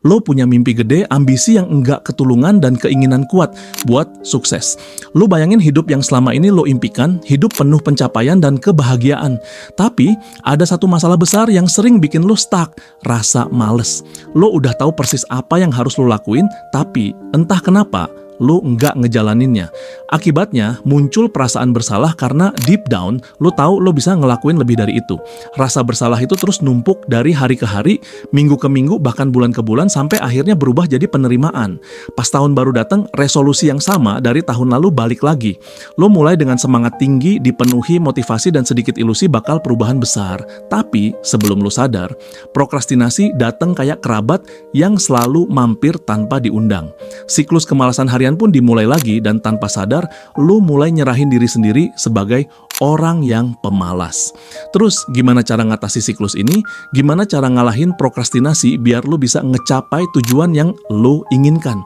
Lo punya mimpi gede, ambisi yang enggak ketulungan, dan keinginan kuat buat sukses. Lo bayangin hidup yang selama ini lo impikan, hidup penuh pencapaian dan kebahagiaan. Tapi, ada satu masalah besar yang sering bikin lo stuck, rasa males. Lo udah tahu persis apa yang harus lo lakuin, tapi entah kenapa, lo nggak ngejalaninnya. Akibatnya, muncul perasaan bersalah karena deep down, lo tahu lo bisa ngelakuin lebih dari itu. Rasa bersalah itu terus numpuk dari hari ke hari, minggu ke minggu, bahkan bulan ke bulan, sampai akhirnya berubah jadi penerimaan. Pas tahun baru datang, resolusi yang sama dari tahun lalu balik lagi. Lo mulai dengan semangat tinggi, dipenuhi motivasi dan sedikit ilusi bakal perubahan besar. Tapi, sebelum lo sadar, prokrastinasi datang kayak kerabat yang selalu mampir tanpa diundang. Siklus kemalasan harian pun dimulai lagi, dan tanpa sadar, lu mulai nyerahin diri sendiri sebagai orang yang pemalas. Terus, gimana cara ngatasi siklus ini? Gimana cara ngalahin prokrastinasi biar lu bisa ngecapai tujuan yang lu inginkan?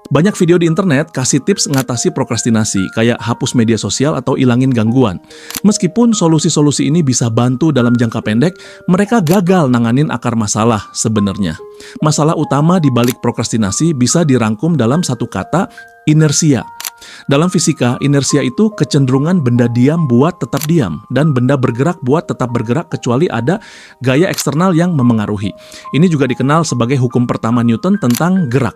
Banyak video di internet kasih tips ngatasi prokrastinasi, kayak hapus media sosial atau ilangin gangguan. Meskipun solusi-solusi ini bisa bantu dalam jangka pendek, mereka gagal nanganin akar masalah sebenarnya. Masalah utama di balik prokrastinasi bisa dirangkum dalam satu kata, inersia. Dalam fisika, inersia itu kecenderungan benda diam buat tetap diam, dan benda bergerak buat tetap bergerak kecuali ada gaya eksternal yang memengaruhi. Ini juga dikenal sebagai hukum pertama Newton tentang gerak.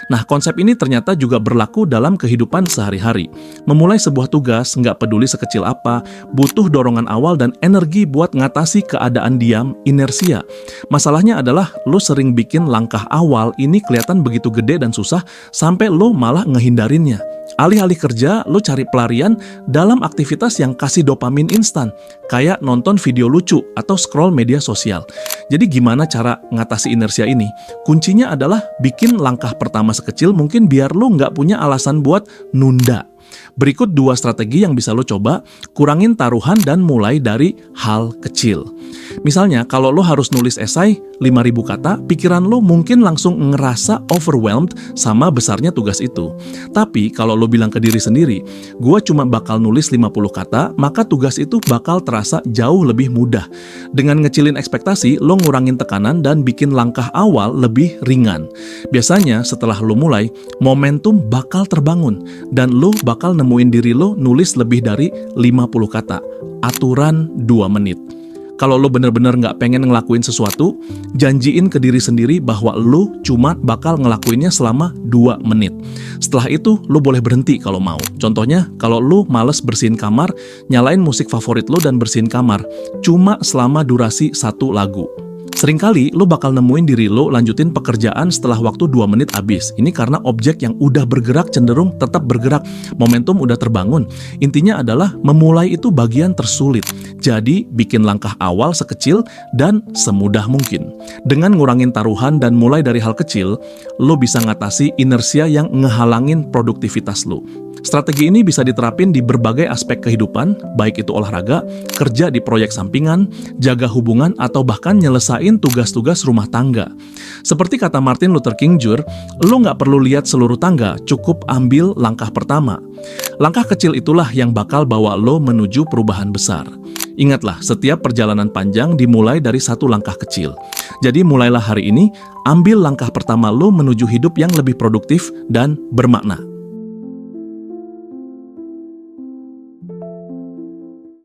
Nah, konsep ini ternyata juga berlaku dalam kehidupan sehari-hari. Memulai sebuah tugas, nggak peduli sekecil apa, butuh dorongan awal dan energi buat ngatasi keadaan diam, inersia. Masalahnya adalah lo sering bikin langkah awal ini kelihatan begitu gede dan susah, sampai lo malah ngehindarinnya. Alih-alih kerja, lo cari pelarian dalam aktivitas yang kasih dopamin instan, kayak nonton video lucu atau scroll media sosial. Jadi gimana cara ngatasi inersia ini? Kuncinya adalah bikin langkah pertama sekecil mungkin biar lo nggak punya alasan buat nunda. Berikut 2 strategi yang bisa lo coba, kurangin taruhan dan mulai dari hal kecil. Misalnya, kalau lo harus nulis esai 5.000 kata, pikiran lo mungkin langsung ngerasa overwhelmed sama besarnya tugas itu. Tapi, kalau lo bilang ke diri sendiri, gua cuma bakal nulis 50 kata, maka tugas itu bakal terasa jauh lebih mudah. Dengan ngecilin ekspektasi, lo ngurangin tekanan dan bikin langkah awal lebih ringan. Biasanya, setelah lo mulai, momentum bakal terbangun, dan lo bakal nemuin diri lo nulis lebih dari 50 kata. Aturan 2 menit. Kalau lo bener-bener nggak pengen ngelakuin sesuatu, janjiin ke diri sendiri bahwa lo cuma bakal ngelakuinnya selama 2 menit. Setelah itu, lo boleh berhenti kalau mau. Contohnya, kalau lo males bersihin kamar, nyalain musik favorit lo dan bersihin kamar. Cuma selama durasi 1 lagu. Seringkali lo bakal nemuin diri lo lanjutin pekerjaan setelah waktu 2 menit habis. Ini karena objek yang udah bergerak cenderung tetap bergerak. Momentum udah terbangun. Intinya adalah memulai itu bagian tersulit. Jadi bikin langkah awal sekecil dan semudah mungkin. Dengan ngurangin taruhan dan mulai dari hal kecil, lo bisa ngatasi inersia yang ngehalangin produktivitas lo. Strategi ini bisa diterapin di berbagai aspek kehidupan, baik itu olahraga, kerja di proyek sampingan, jaga hubungan, atau bahkan nyelesain tugas-tugas rumah tangga. Seperti kata Martin Luther King Jr., lo nggak perlu lihat seluruh tangga, cukup ambil langkah pertama. Langkah kecil itulah yang bakal bawa lo menuju perubahan besar. Ingatlah, setiap perjalanan panjang dimulai dari 1 langkah kecil. Jadi mulailah hari ini, ambil langkah pertama lo menuju hidup yang lebih produktif dan bermakna.